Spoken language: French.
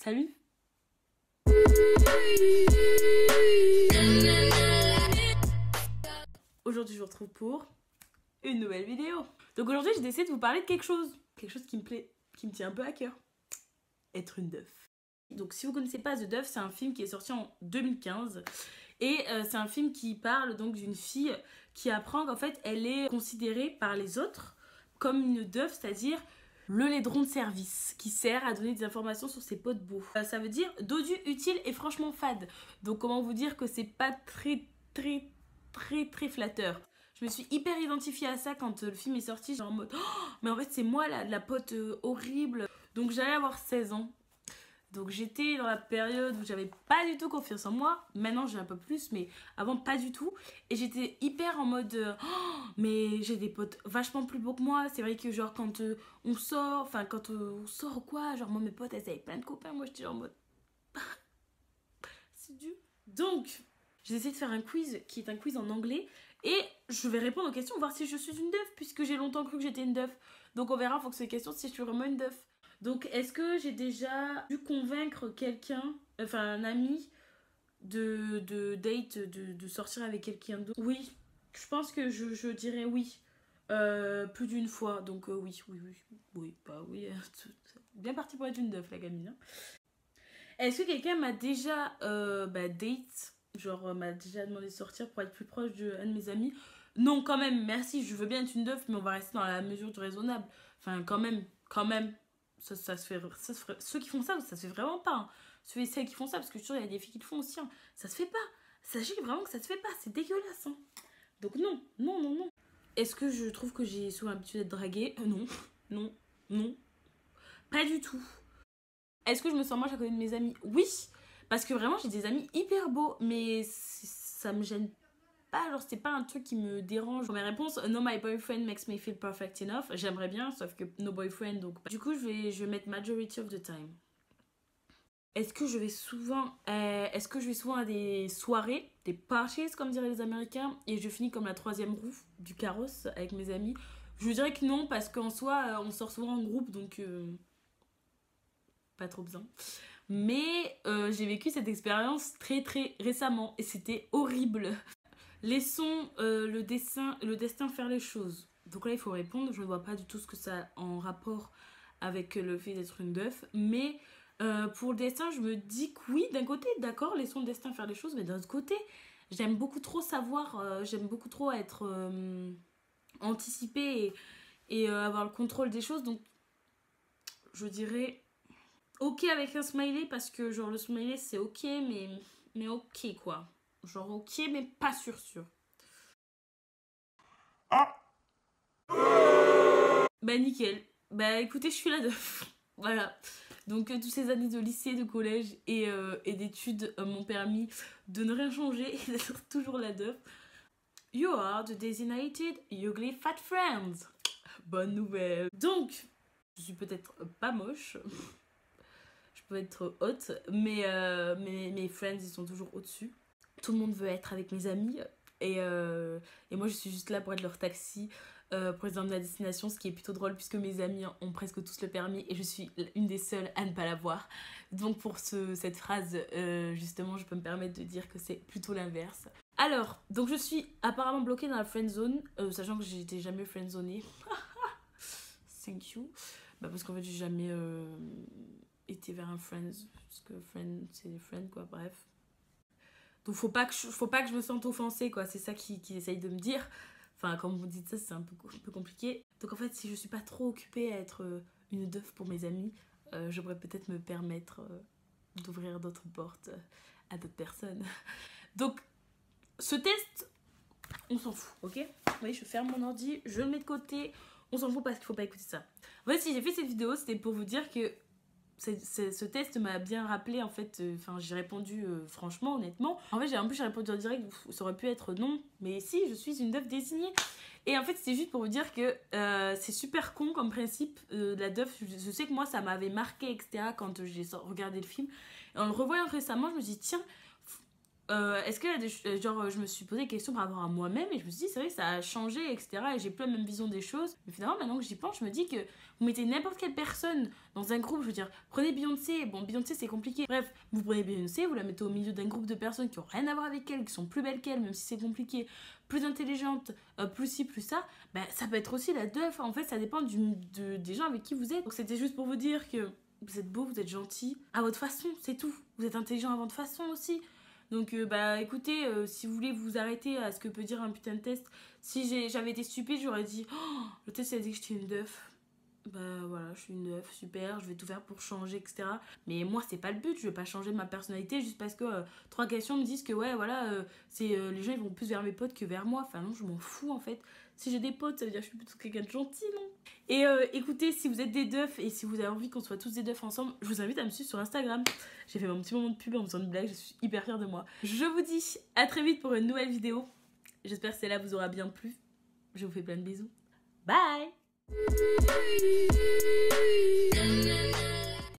Salut! Aujourd'hui je vous retrouve pour une nouvelle vidéo. Donc aujourd'hui j'ai décidé de vous parler de quelque chose qui me plaît, qui me tient un peu à cœur. Être une Duff. Donc si vous ne connaissez pas The Duff, c'est un film qui est sorti en 2015. Et c'est un film qui parle donc d'une fille qui apprend qu'en fait elle est considérée par les autres comme une Duff, c'est-à-dire le laidron de service qui sert à donner des informations sur ses pots de beau. Ça veut dire dodu, utile et franchement fade. Donc comment vous dire que c'est pas très flatteur. Je me suis hyper identifiée à ça quand le film est sorti, genre en mode oh, mais en fait c'est moi la pote horrible. Donc j'allais avoir 16 ans. Donc j'étais dans la période où j'avais pas du tout confiance en moi. Maintenant j'ai un peu plus, mais avant pas du tout. Et j'étais hyper en mode oh, mais j'ai des potes vachement plus beaux que moi. C'est vrai que genre quand on sort, enfin quand on sort ou quoi, genre moi mes potes elles avaient plein de copains. Moi j'étais en mode c'est dur. Donc j'ai essayé de faire un quiz qui est un quiz en anglais. Et je vais répondre aux questions, voir si je suis une Duff, puisque j'ai longtemps cru que j'étais une Duff. Donc on verra en fonction des questions si je suis vraiment une Duff. Donc est-ce que j'ai déjà dû convaincre quelqu'un, enfin un ami, de date, de sortir avec quelqu'un d'autre? Oui, je pense que je dirais oui. Plus d'une fois, donc oui, bah oui. Bien parti pour être une Duff la gamine. Hein. Est-ce que quelqu'un m'a déjà date? Genre, m'a déjà demandé de sortir pour être plus proche d'un de mes amis. Non, quand même, merci, je veux bien être une Duff, mais on va rester dans la mesure du raisonnable. Enfin, quand même. Ça se fait, ceux qui font ça se fait vraiment pas. Hein. Ceux et celles qui font ça, parce que je suis sûre, il y a des filles qui le font aussi. Hein. Ça se fait pas. Sachez vraiment que ça se fait pas, c'est dégueulasse. Hein. Donc, non. Est-ce que je trouve que j'ai souvent l'habitude d'être draguée? Non. Pas du tout. Est-ce que je me sens moche à côté de mes amis? Oui. Parce que vraiment, j'ai des amis hyper beaux, mais ça me gêne pas. Genre, c'est pas un truc qui me dérange. Mes réponses, no, my boyfriend makes me feel perfect enough. J'aimerais bien, sauf que no boyfriend, donc. Du coup, je vais mettre majority of the time. Est-ce que je vais souvent à des soirées, des parties, comme diraient les Américains, et je finis comme la troisième roue du carrosse avec mes amis? Je vous dirais que non, parce qu'en soi, on sort souvent en groupe, donc pas trop besoin. Mais j'ai vécu cette expérience très récemment et c'était horrible. Laissons le destin faire les choses. Donc là il faut répondre, je ne vois pas du tout ce que ça a en rapport avec le fait d'être une Duff. Mais pour le destin je me dis que oui, d'un côté d'accord, laissons le destin faire les choses. Mais d'un autre côté j'aime beaucoup trop savoir, j'aime beaucoup trop être anticipée et avoir le contrôle des choses. Donc je dirais... ok avec un smiley parce que genre le smiley c'est ok mais ok quoi. Genre ok mais pas sûr. Ah. Bah nickel. Bah écoutez je suis la Duff. Voilà. Donc toutes ces années de lycée, de collège et d'études m'ont permis de ne rien changer et d'être toujours la Duff. You are the designated ugly fat friends. Bonne nouvelle. Donc je suis peut-être pas moche. Peut être haute, mais mes friends ils sont toujours au-dessus. Tout le monde veut être avec mes amis et moi je suis juste là pour être leur taxi pour les emmener à destination, ce qui est plutôt drôle puisque mes amis ont presque tous le permis et je suis une des seules à ne pas l'avoir. Donc pour cette phrase justement je peux me permettre de dire que c'est plutôt l'inverse. Alors, donc je suis apparemment bloquée dans la friend zone, sachant que j'étais jamais friendzonée. Thank you. Bah parce qu'en fait j'ai jamais été vers un friends, parce que friend c'est friend quoi, bref. Donc faut pas que je me sente offensée quoi, c'est ça qu'ils essayent de me dire. Enfin quand vous dites ça c'est un peu compliqué. Donc en fait si je suis pas trop occupée à être une Duff pour mes amis, je pourrais peut-être me permettre d'ouvrir d'autres portes à d'autres personnes. Donc ce test, on s'en fout, ok? Oui, je ferme mon ordi, je le mets de côté, on s'en fout parce qu'il faut pas écouter ça. En fait si j'ai fait cette vidéo c'était pour vous dire que ce test m'a bien rappelé en fait, j'ai répondu franchement, honnêtement. En fait j'ai répondu en direct, ça aurait pu être non, mais si, je suis une Duff désignée. Et en fait c'était juste pour vous dire que c'est super con comme principe, la Duff, je sais que moi ça m'avait marqué etc. quand j'ai regardé le film. Et en le revoyant récemment je me dis tiens, est-ce que genre je me suis posé des questions par rapport à moi-même et je me suis dit c'est vrai que ça a changé etc et j'ai plus la même vision des choses mais finalement maintenant que j'y pense je me dis que vous mettez n'importe quelle personne dans un groupe, je veux dire prenez Beyoncé, bon Beyoncé c'est compliqué, bref vous prenez Beyoncé, vous la mettez au milieu d'un groupe de personnes qui ont rien à voir avec elle, qui sont plus belles qu'elle même si c'est compliqué, plus intelligentes, plus ci plus ça, ben ça peut être aussi la teuf, en fait ça dépend des gens avec qui vous êtes. Donc c'était juste pour vous dire que vous êtes beau, vous êtes gentil à votre façon, c'est tout, vous êtes intelligent à votre façon aussi. Donc bah écoutez, si vous voulez vous arrêter à ce que peut dire un putain de test, si j'avais été stupide, j'aurais dit oh, le test il a dit que j'étais une teuf. Bah voilà, je suis une teuf, super, je vais tout faire pour changer, etc. Mais moi c'est pas le but, je vais pas changer ma personnalité juste parce que trois questions me disent que ouais voilà, les gens ils vont plus vers mes potes que vers moi. Enfin non, je m'en fous en fait. Si j'ai des potes, ça veut dire que je suis plutôt quelqu'un de gentil, non? Et écoutez, si vous êtes des teufs et si vous avez envie qu'on soit tous des teufs ensemble, je vous invite à me suivre sur Instagram. J'ai fait mon petit moment de pub en faisant une blague, je suis hyper fière de moi. Je vous dis à très vite pour une nouvelle vidéo. J'espère que celle-là vous aura bien plu. Je vous fais plein de bisous. Bye!